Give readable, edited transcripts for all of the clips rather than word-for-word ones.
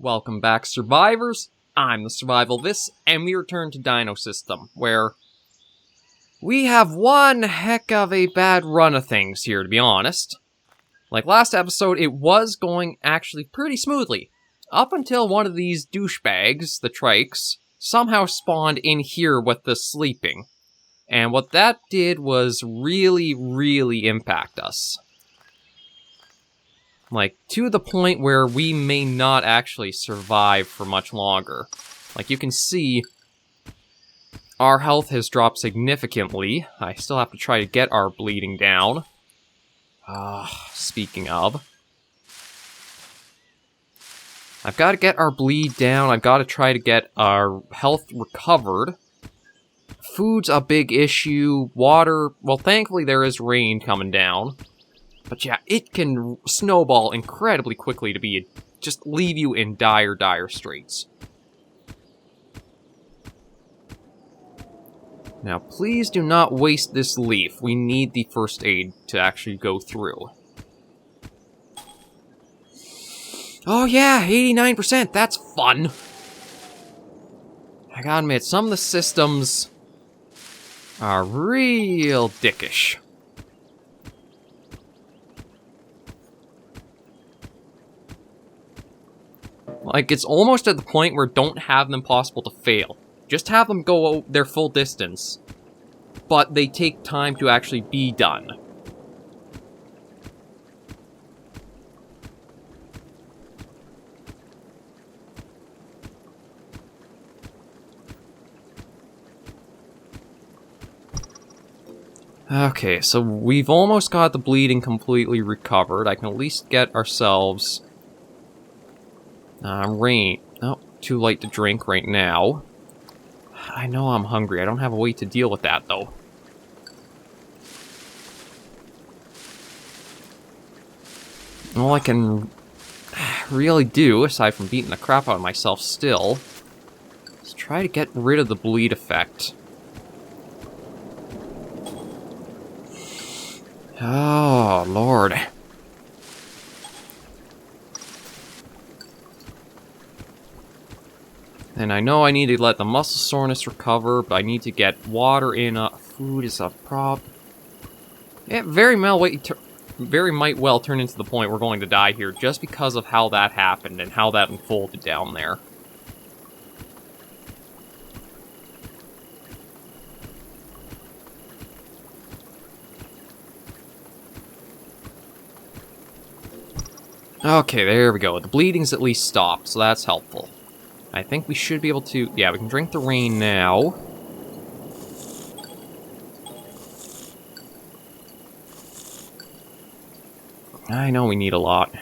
Welcome back, survivors. I'm the SurvivalVis, and we return to Dinosystem, where we have one heck of a bad run of things here, to be honest. Like last episode, it was going actually pretty smoothly, up until one of these douchebags, the Trikes, somehow spawned in here with the sleeping. And what that did was really impact us. Like, to the point where we may not actually survive for much longer. Like, you can see, our health has dropped significantly. I still have to try to get our bleeding down. Speaking of. I've got to get our bleed down. I've got to try to get our health recovered. Food's a big issue. Water, well, thankfully there is rain coming down. But yeah, it can snowball incredibly quickly to just leave you in dire straits. Now, please do not waste this leaf. We need the first aid to actually go through. Oh yeah, 89%, that's fun! I gotta admit, some of the systems are real dickish. Like, it's almost at the point where don't have them possible to fail. Just have them go their full distance. But they take time to actually be done. Okay, so we've almost got the bleeding completely recovered. I can at least get ourselves... rain. Oh, too late to drink right now. I know I'm hungry. I don't have a way to deal with that, though. All I can really do, aside from beating the crap out of myself still, is try to get rid of the bleed effect. Oh, Lord. And I know I need to let the muscle soreness recover, but I need to get water in. Food is a problem. It very might well turn into the point we're going to die here, just because of how that happened and how that unfolded down there. Okay, there we go. The bleeding's at least stopped, so that's helpful. I think we should be able to... Yeah, we can drink the rain now. I know we need a lot.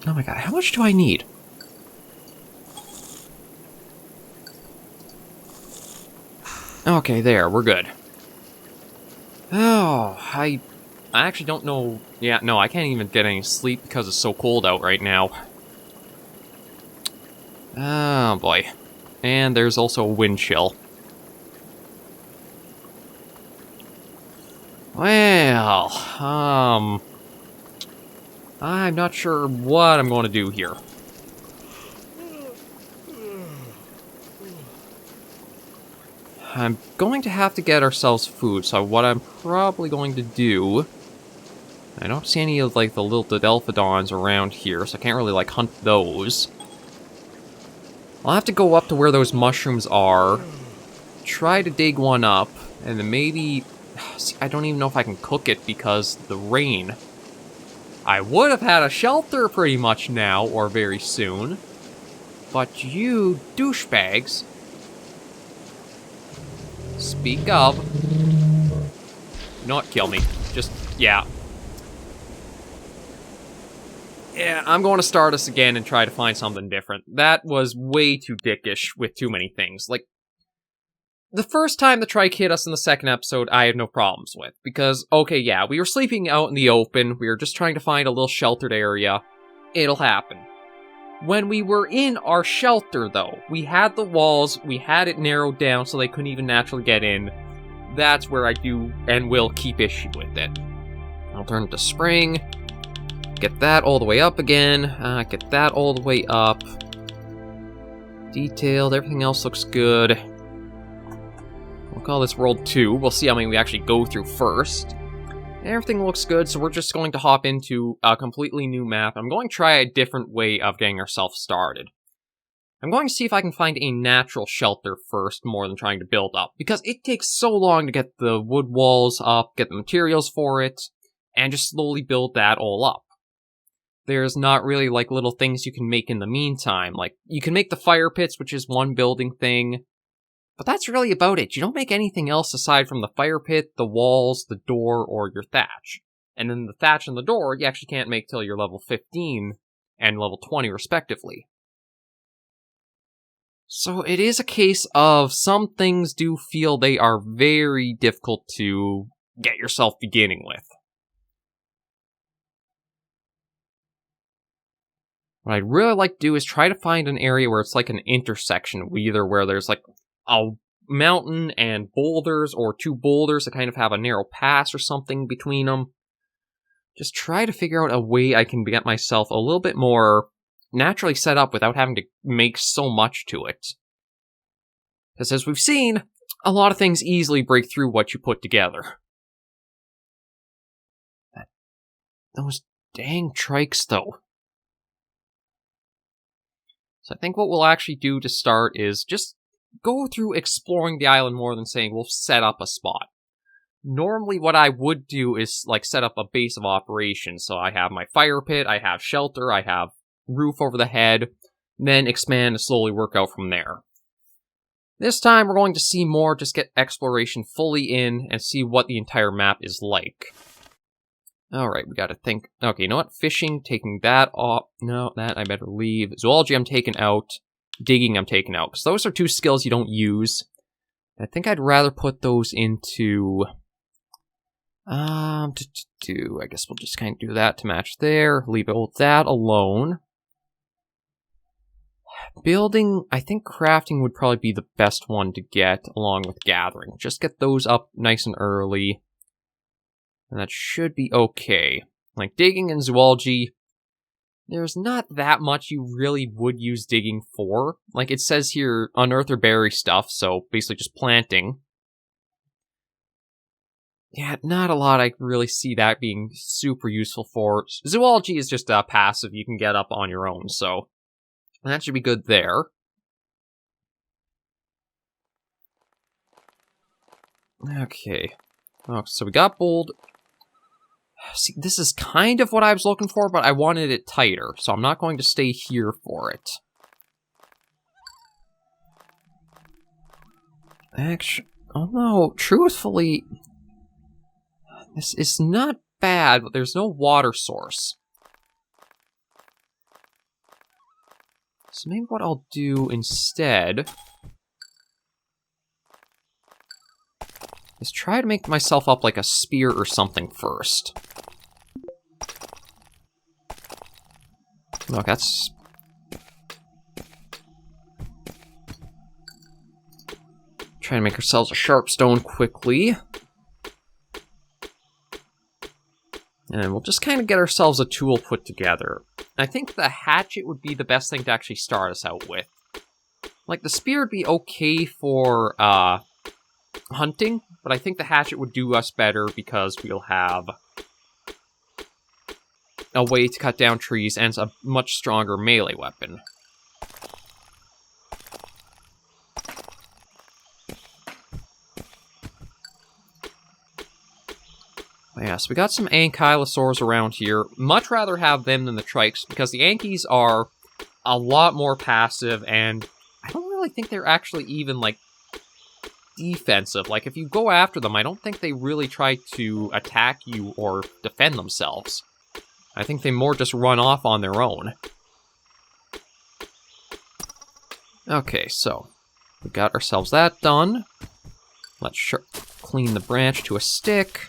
Oh my god, how much do I need? Okay, there, we're good. Oh, I actually don't know... Yeah, no, I can't even get any sleep because it's so cold out right now. Oh, boy. And there's also a wind chill. Well, I'm not sure what I'm going to do here. I'm going to have to get ourselves food, so what I'm probably going to do... I don't see any of, like, the little Didelphodons around here, so I can't really, like, hunt those. I'll have to go up to where those mushrooms are, try to dig one up, and then maybe... See, I don't even know if I can cook it because the rain. I would have had a shelter pretty much now, or very soon. But you douchebags... Speak of. Not kill me. Just, yeah. Yeah, I'm going to start us again and try to find something different. That was way too dickish with too many things. Like, the first time the Trike hit us in the second episode, I had no problems with. Because, okay, yeah, we were sleeping out in the open. We were just trying to find a little sheltered area. It'll happen. When we were in our shelter, though, we had the walls, we had it narrowed down so they couldn't even naturally get in. that's where I do and will keep issue with it. I'll turn it to spring. Get that all the way up again. Get that all the way up. Detailed, everything else looks good. We'll call this World 2. We'll see how many we actually go through first. Everything looks good, so we're just going to hop into a completely new map. I'm going to try a different way of getting ourselves started. I'm going to see if I can find a natural shelter first, more than trying to build up, because it takes so long to get the wood walls up, get the materials for it, and just slowly build that all up. There's not really, like, little things you can make in the meantime. Like, you can make the fire pits, which is one building thing, but that's really about it. You don't make anything else aside from the fire pit, the walls, the door, or your thatch. And then the thatch and the door, you actually can't make till you're level 15 and level 20, respectively. So it is a case of some things do feel they are very difficult to get yourself beginning with. What I'd really like to do is try to find an area where it's like an intersection, either where there's like a mountain and boulders, or two boulders that kind of have a narrow pass or something between them. Just try to figure out a way I can get myself a little bit more naturally set up without having to make so much to it. Because as we've seen, a lot of things easily break through what you put together. Those dang trikes, though. So I think what we'll actually do to start is just go through exploring the island more than saying we'll set up a spot. Normally what I would do is like set up a base of operations. So I have my fire pit, I have shelter, I have roof over the head, then expand and slowly work out from there. This time we're going to see more, just get exploration fully in and see what the entire map is like. Alright, we gotta think. Okay, you know what? Fishing, taking that off. No, that I better leave. Zoology I'm taking out. Digging I'm taking out, because those are two skills you don't use. I think I'd rather put those into... I guess we'll just kind of do that to match there. Leave all that alone. Building, I think crafting would probably be the best one to get, along with gathering. Just get those up nice and early. And that should be okay. Like digging and zoology, there's not that much you really would use digging for. Like it says here, unearth or bury stuff, so basically just planting. Yeah, not a lot I really see that being super useful for. Zoology is just a passive you can get up on your own, so that should be good there. Okay. Oh, so we got bold. See, this is kind of what I was looking for, but I wanted it tighter, so I'm not going to stay here for it. Actually, although, truthfully, this is not bad, but there's no water source. So maybe what I'll do instead is try to make myself up like a spear or something first. Look, that's... Try to make ourselves a sharp stone quickly. And we'll just kind of get ourselves a tool put together. I think the hatchet would be the best thing to actually start us out with. Like, the spear would be okay for, hunting, but I think the hatchet would do us better because we'll have a way to cut down trees and a much stronger melee weapon. Yeah, so we got some ankylosaurs around here. Much rather have them than the trikes, because the ankies are a lot more passive, and I don't really think they're actually even, like, defensive. Like, if you go after them, I don't think they really try to attack you or defend themselves. I think they more just run off on their own. Okay, so we got ourselves that done. Let's clean the branch to a stick.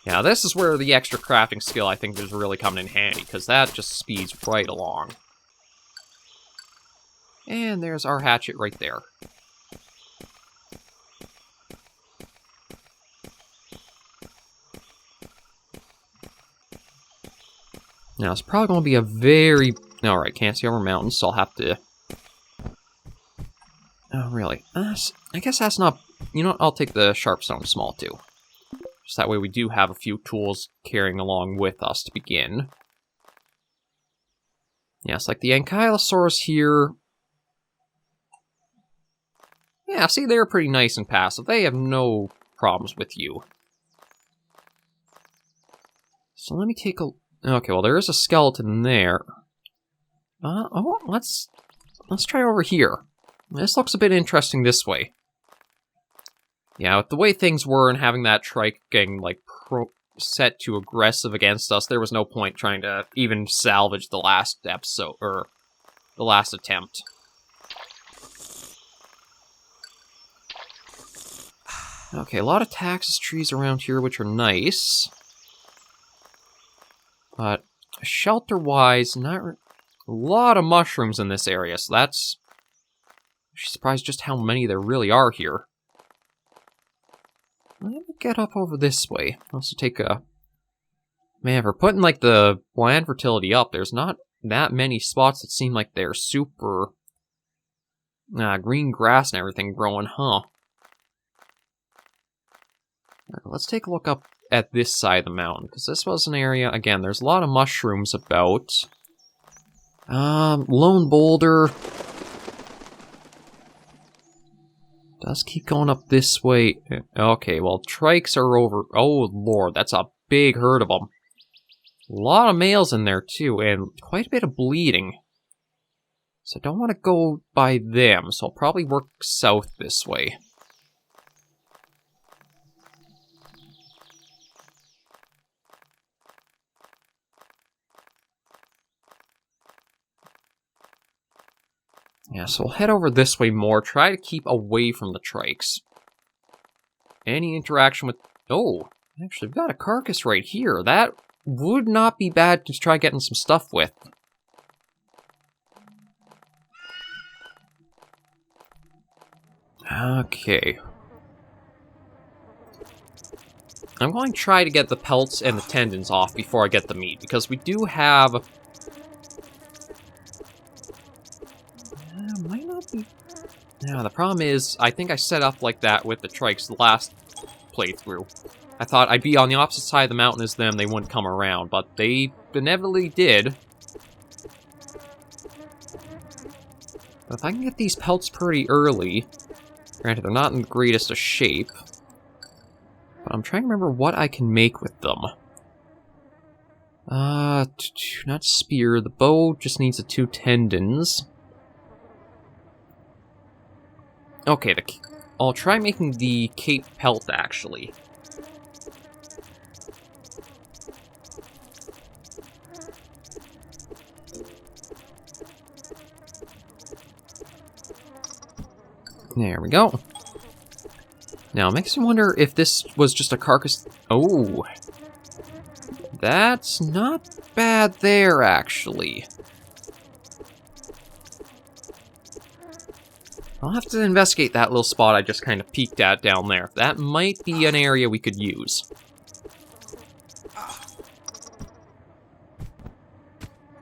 Now, this is where the extra crafting skill, I think, is really coming in handy, because that just speeds right along. And there's our hatchet right there. Now, it's probably going to be a very... Alright, can't see over mountains, so I'll have to... Oh, really? I guess that's not... You know what? I'll take the Sharpstone Small, too. Just that way we do have a few tools carrying along with us to begin. Yes, like the Ankylosaurs here... Yeah, see, they're pretty nice and passive. They have no problems with you. So let me take a... Okay, well, there is a skeleton there. Let's try over here. This looks a bit interesting this way. Yeah, with the way things were and having that Trike getting, like, set to aggressive against us, there was no point trying to even salvage the last episode, or the last attempt. Okay, a lot of Taxus trees around here, which are nice. But shelter-wise, not a lot of mushrooms in this area, so that's... I'm surprised just how many there really are here. Let me get up over this way. Also take a... Man, for putting, like, the land fertility up, there's not that many spots that seem like they're super... green grass and everything growing, huh? Right, let's take a look up at this side of the mountain, because this was an area, again, there's a lot of mushrooms about. Lone Boulder. Does keep going up this way. Okay, well, Trikes are over. Oh, Lord, that's a big herd of them. A lot of males in there, too, and quite a bit of bleeding. So I don't want to go by them, so I'll probably work south this way. Yeah, so we'll head over this way more, try to keep away from the Trikes. Any interaction with... Oh, actually, we've got a carcass right here. That would not be bad to try getting some stuff with. Okay. I'm going to try to get the pelts and the tendons off before I get the meat, because we do have... might not be... Now, the problem is, I think I set up like that with the Trikes the last playthrough. I thought I'd be on the opposite side of the mountain as them, they wouldn't come around, but they inevitably did. But if I can get these pelts pretty early... Granted, they're not in the greatest of shape. But I'm trying to remember what I can make with them. Not spear. The bow just needs the 2 tendons. Okay, I'll try making the cape pelt, actually. There we go. Now, it makes me wonder if this was just a carcass... Oh! That's not bad there, actually. I'll have to investigate that little spot I just kind of peeked at down there. That might be an area we could use.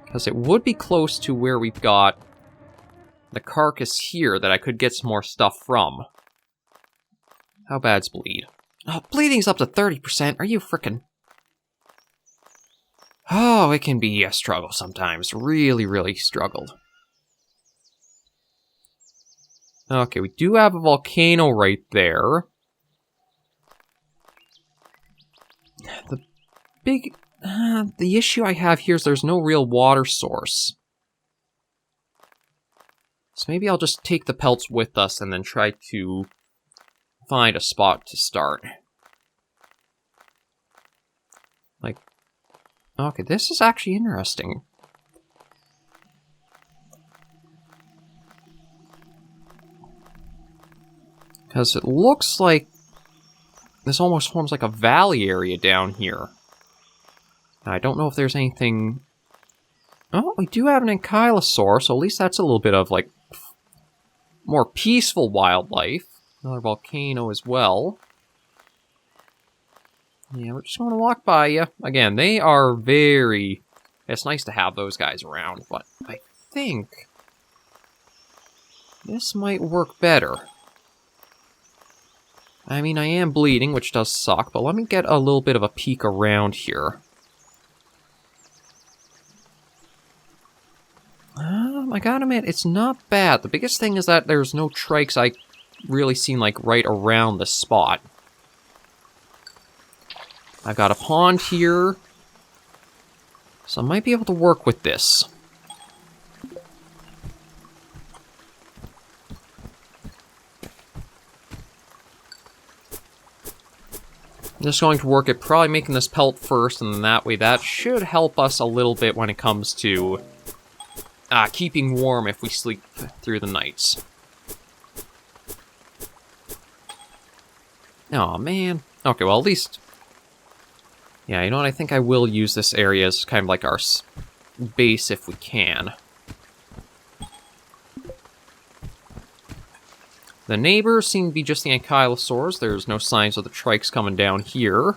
Because it would be close to where we've got the carcass here that I could get some more stuff from. How bad's bleed? Oh, bleeding's up to 30%. Are you frickin'... Oh, it can be a struggle sometimes. Really, really struggled. Okay, we do have a volcano right there. The big... the issue I have here is there's no real water source. So maybe I'll just take the pelts with us and then try to find a spot to start. Like... Okay, this is actually interesting. Because it looks like this almost forms like a valley area down here. I don't know if there's anything... Oh, we do have an Ankylosaur, so at least that's a little bit of, like, more peaceful wildlife. Another volcano as well. Yeah, we're just going to walk by you. Again, they are very It's nice to have those guys around, but I think this might work better. I mean, I am bleeding, which does suck, but let me get a little bit of a peek around here. I gotta admit, it's not bad. The biggest thing is that there's no trikes I really seen, like, right around the spot. I've got a pond here, so I might be able to work with this. I'm just going to work at probably making this pelt first, and then that way that should help us a little bit when it comes to keeping warm if we sleep through the nights. Aw, man. Okay, well, at least... Yeah, you know what? I think I will use this area as kind of like our base if we can. The neighbors seem to be just the ankylosaurs. There's no signs of the trikes coming down here.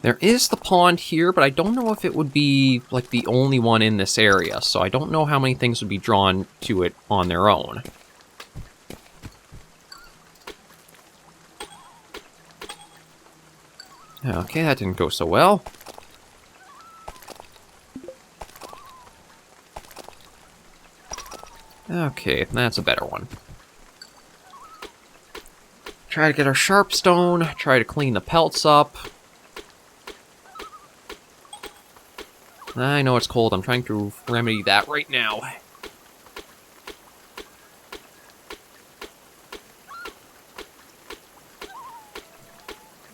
There is the pond here, but I don't know if it would be, like, the only one in this area, so I don't know how many things would be drawn to it on their own. Okay, that didn't go so well. Okay, that's a better one. Try to get our sharpstone, try to clean the pelts up. I know it's cold, I'm trying to remedy that right now.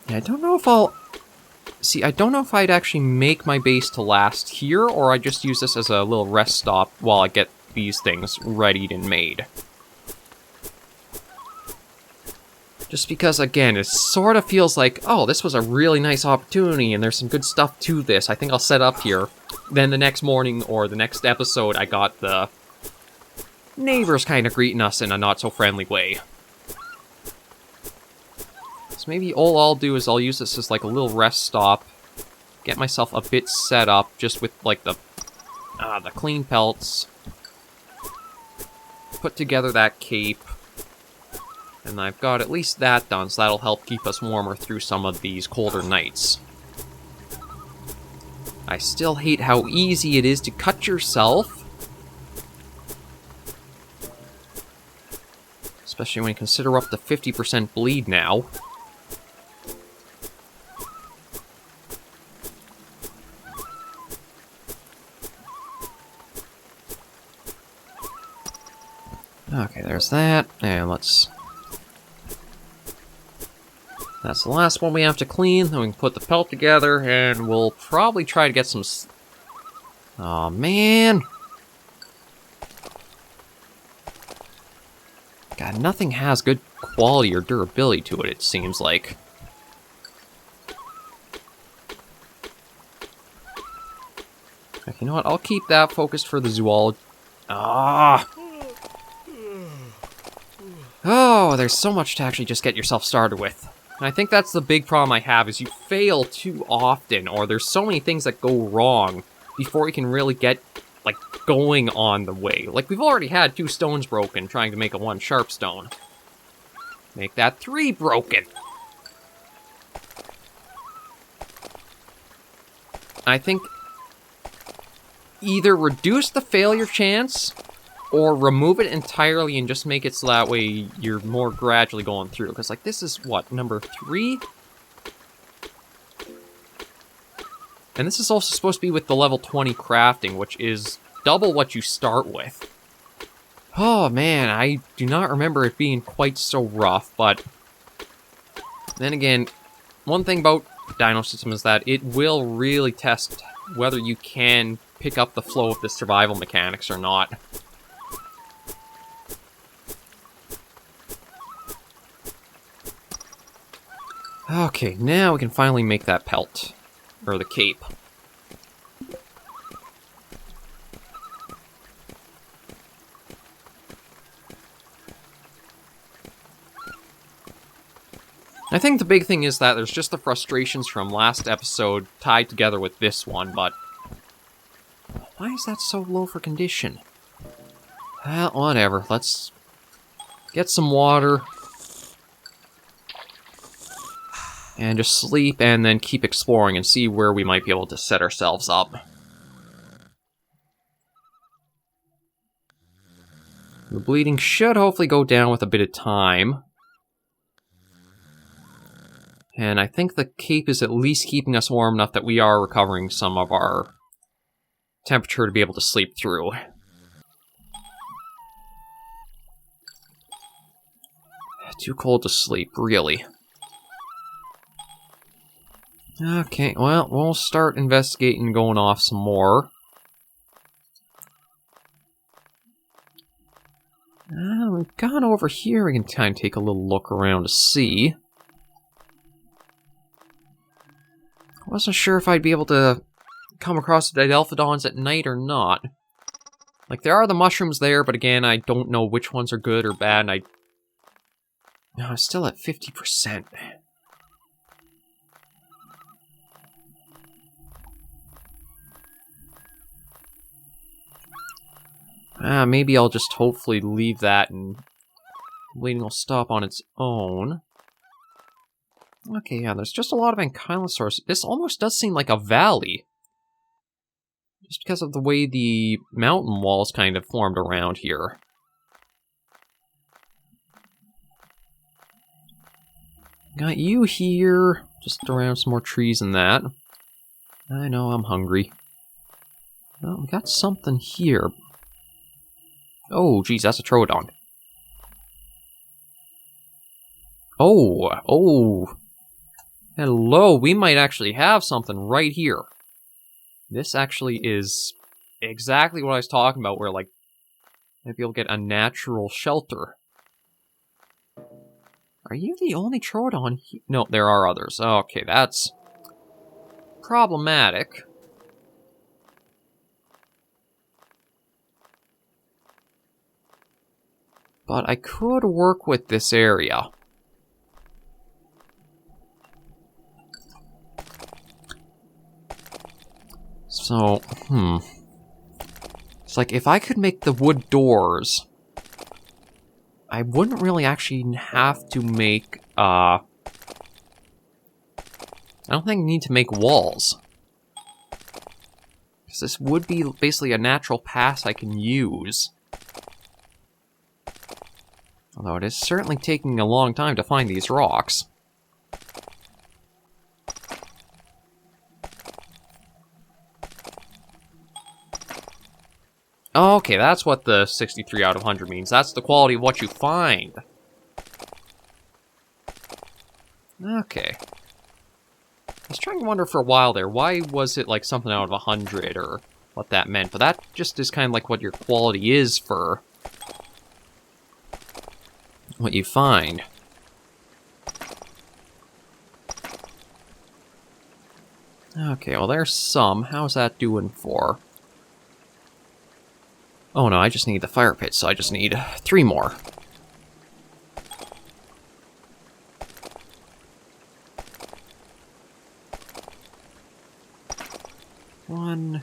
Yeah, I don't know if I'll... See, I don't know if I'd actually make my base to last here, or I just use this as a little rest stop while I get these things readied and made. Just because, again, it sort of feels like, oh, this was a really nice opportunity, and there's some good stuff to this. I think I'll set up here. Then the next morning, or the next episode, I got the neighbors kind of greeting us in a not-so-friendly way. So maybe all I'll do is I'll use this as, like, a little rest stop. Get myself a bit set up, just with, like, the clean pelts. Put together that cape. And I've got at least that done, so that'll help keep us warmer through some of these colder nights. I still hate how easy it is to cut yourself. Especially when you consider up to 50% bleed now. Okay, there's that. And let's... That's the last one we have to clean, then we can put the pelt together, and we'll probably try to get some... Aw, man! God, nothing has good quality or durability to it, it seems like. Okay, you know what, I'll keep that focused for the zoology... Ah! Oh, there's so much to actually just get yourself started with. And I think that's the big problem I have, is you fail too often, or there's so many things that go wrong before you can really get, like, going on the way. Like, we've already had 2 stones broken trying to make a 1 sharp stone. Make that 3 broken. I think either reduce the failure chance or remove it entirely and just make it so that way you're more gradually going through. Because, like, this is, what, number 3? And this is also supposed to be with the level 20 crafting, which is double what you start with. Oh, man, I do not remember it being quite so rough, but... Then again, one thing about Dinosystem is that it will really test whether you can pick up the flow of the survival mechanics or not. Okay, now we can finally make that pelt. Or the cape. I think the big thing is that there's just the frustrations from last episode tied together with this one, but... Why is that so low for condition? Well, whatever. Let's get some water. And just sleep, and then keep exploring and see where we might be able to set ourselves up. The bleeding should hopefully go down with a bit of time. And I think the cape is at least keeping us warm enough that we are recovering some of our temperature to be able to sleep through. Too cold to sleep, really. Okay, well, we'll start investigating and going off some more. We've gone over here. We can kind of take a little look around to see. I wasn't sure if I'd be able to come across the Didelphodons at night or not. Like, there are the mushrooms there, but again, I don't know which ones are good or bad, and No, I'm still at 50%. Maybe I'll just hopefully leave that and bleeding will stop on its own. Okay, yeah, there's just a lot of ankylosaurs. This almost does seem like a valley. Just because of the way the mountain walls kind of formed around here. Got you here. Just around some more trees and that. I know, I'm hungry. Well, we got something here. Oh, geez, that's a Troodon. Oh. Hello, we might actually have something right here. This actually is exactly what I was talking about, where, like, maybe you'll get a natural shelter. Are you the only Troodon here? No, there are others. Okay, that's problematic. But I could work with this area. So, It's like, if I could make the wood doors, I wouldn't really actually have to make, I don't think I need to make walls. Because this would be basically a natural pass I can use. Although it is certainly taking a long time to find these rocks. Okay, that's what the 63 out of 100 means. That's the quality of what you find. Okay. I was trying to wonder for a while there, why was it like something out of 100 or what that meant? But that just is kind of like what your quality is for what you find. Okay, well there's some. How's that doing for? Oh no, I just need the fire pit, so I just need 3 more. One.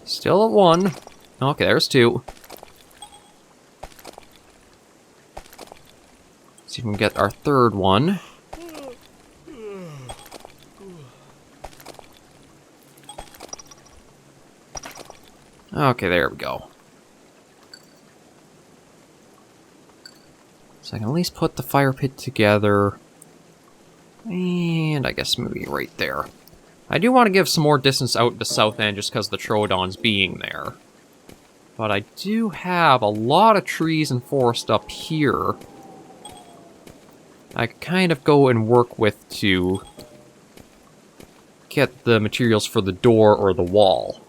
Still at 1. Okay, there's 2. See if we can get our 3rd one. Okay, there we go. So I can at least put the fire pit together. And I guess maybe right there. I do want to give some more distance out to south end just because the Troodons being there. But I do have a lot of trees and forest up here. I could kind of go and work with to get the materials for the door or the wall.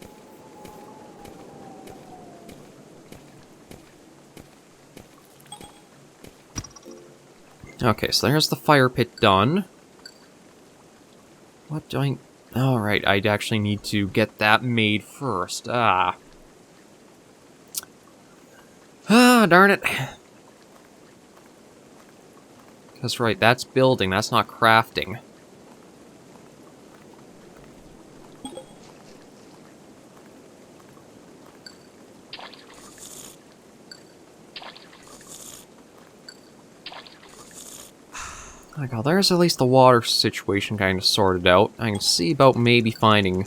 Okay, so there's the fire pit done. What do I... Alright, I'd actually need to get that made first. Ah, darn it. That's right, that's building, that's not crafting. Oh god, there's at least the water situation kind of sorted out. I can see about maybe finding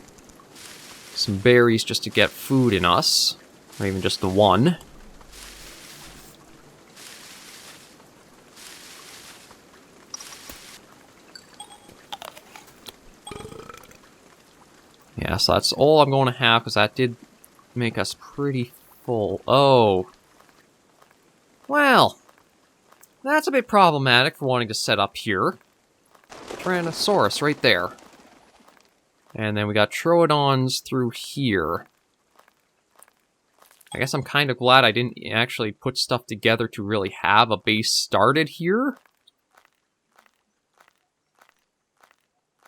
some berries just to get food in us. Or even just the one. Yeah, so that's all I'm going to have, because that did make us pretty full. Oh. Well. That's a bit problematic for wanting to set up here. Tyrannosaurus right there. And then we got Troodons through here. I guess I'm kind of glad I didn't actually put stuff together to really have a base started here.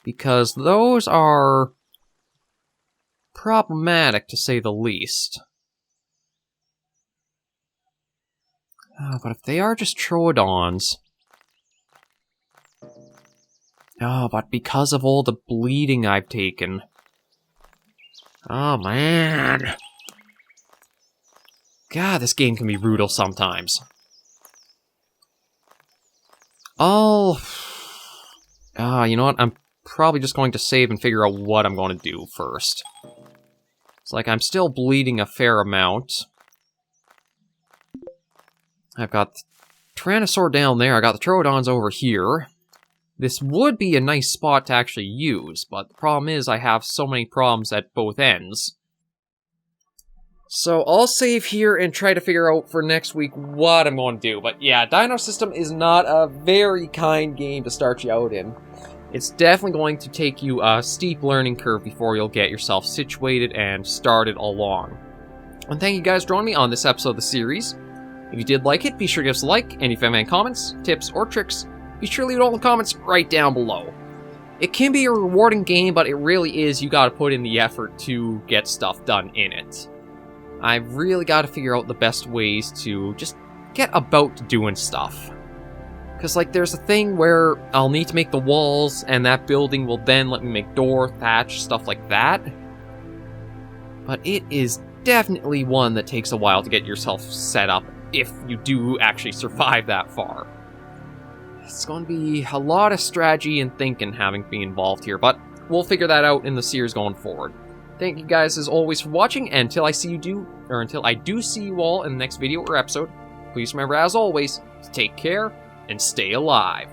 Because those are problematic, to say the least. Oh, but if they are just Troodons... Oh, but because of all the bleeding I've taken... Oh, man! God, this game can be brutal sometimes. Oh... you know what? I'm probably just going to save and figure out what I'm going to do first. It's like I'm still bleeding a fair amount. I've got the Tyrannosaur down there, I got the Troodons over here. This would be a nice spot to actually use, but the problem is I have so many problems at both ends. So I'll save here and try to figure out for next week what I'm going to do. But yeah, Dinosystem is not a very kind game to start you out in. It's definitely going to take you a steep learning curve before you'll get yourself situated and started along. And thank you guys for joining me on this episode of the series. If you did like it, be sure to give us a like, and if you have any comments, tips, or tricks, be sure to leave it all in the comments right down below. It can be a rewarding game, but it really is, you gotta put in the effort to get stuff done in it. I've really gotta figure out the best ways to just get about doing stuff. Because, like, there's a thing where I'll need to make the walls, and that building will then let me make door, thatch, stuff like that. But it is definitely one that takes a while to get yourself set up, if you do actually survive that far. It's going to be a lot of strategy and thinking having to be involved here, but we'll figure that out in the series going forward. Thank you guys as always for watching, and until I do see you all in the next video or episode, please remember as always to take care and stay alive.